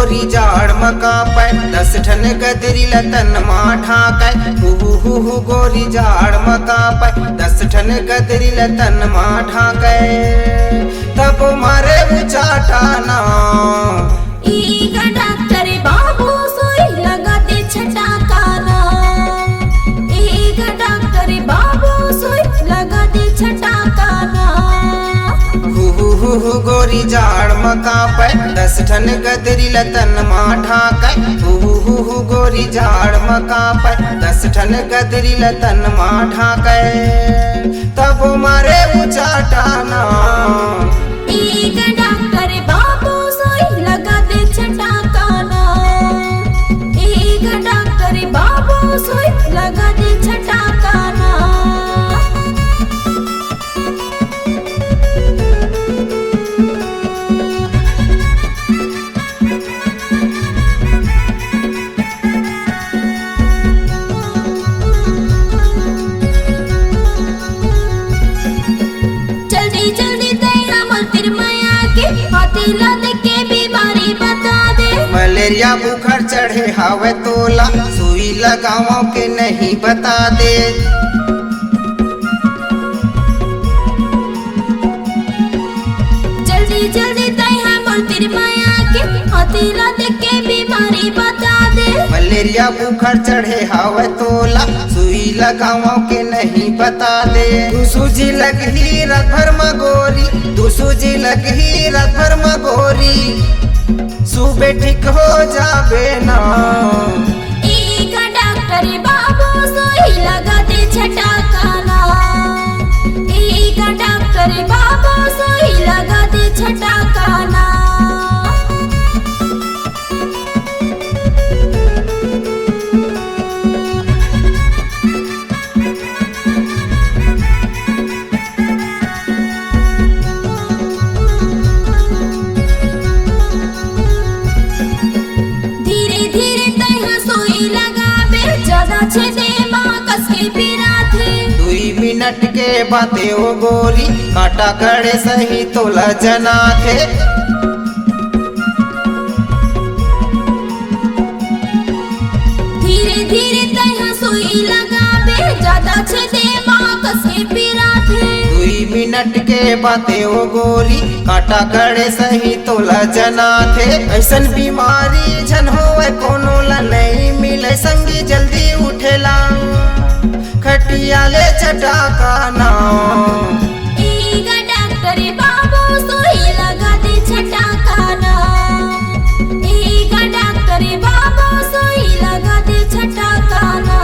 गोरी जाड़ मका पे 10 ठन गदरी लतन माठा कै गोरी जाड़ मका पे 10 ठन गदरी लतन माठा कै तब मारे उचाटाना डॉक्टर बाबू सुई लगा दे छटाकाना डॉक्टर बाबू सुई लगा दे छटाकाना गोरी जाड़ मका पे 10 ठन गदरी लतन माठा कै गोरी जाड़ मका पे 10 ठन गदरी लतन माठा कै तब मारे उचाटाना डॉक्टर बाबू सुई लगा दे छटाकाना डॉक्टर बाबू सुई लगा दे छटाकाना के बीमारी बता दे मलेरिया बुखार चढ़े हवे तोला सुई लगाओ के नहीं बता दे जल्दी जल्दी तैहा मोर माया के हतीला देख के बीमारी बता दे मलेरिया बुखार चढ़े हवे तोला सुई लगाओ के नहीं बता दे तू सूजी लगी रात भर मगोरी तू सूजी लगी रात भर मगोरी सुबह ठीक हो जाबे ना डॉक्टर बाबू सुई लगा दे छटाकाना डॉक्टर बाबू सुई लगा दे छटाकाना मिनट के बातें ओ गोरी काटा गड़े सही तोला जना थे धीरे धीरे तैहा सुई लगाबे ज्यादा छे मां कसे पीरा थे 2 मिनट के बातें ओ गोरी काटा गड़े सही तोला जना थे ऐसन बीमारी जन होवे कोनो ला नहीं मिले संगी जल्दी उठेला खटिया ले चटाकाना डॉक्टर बाबू सुई लगा दे छटाकाना डॉक्टर बाबू सुई लगा दे छटाकाना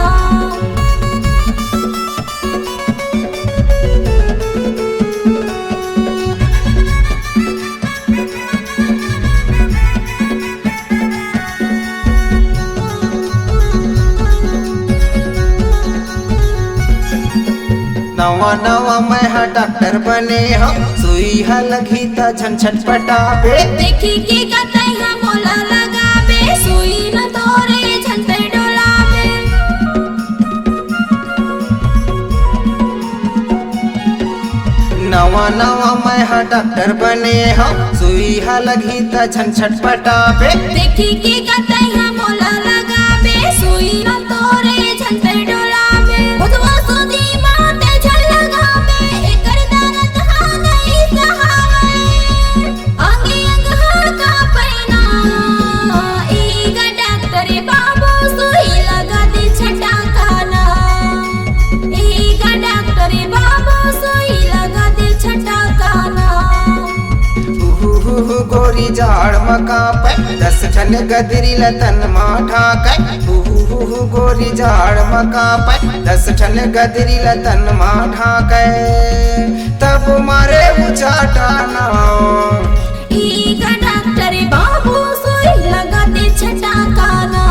नवा नवा मैं हा डॉक्टर बने हो सुई हा लगी ता झन छटपटाबे देखी के कतई हम मोला लगाबे सुई न तोरे झन पे डोलाबे नवा नवा मैं हा डॉक्टर बने हो सुई हा लगी ता झन छटपटाबे देखी के कतई हम मोला लगाबे सुई न तोरे झन पे डोलाबे बुधवा सुदी माते झन लगाबे एकर दर्द हा नहीं सहावे अंगे अंग हा का पैना डॉक्टर बाबू सुई लगा दे छटाकाना डॉक्टर बाबू सुई लगा दे छटाकाना गोरी जाड़ मका पे 10 ठन गदरी लतन माठा कै गोरी जाड़ मका पे 10 ठन गदरी लतन माठा कै तब मारे उचाटाना डॉक्टर बाबू सुई लगा दे छटाकाना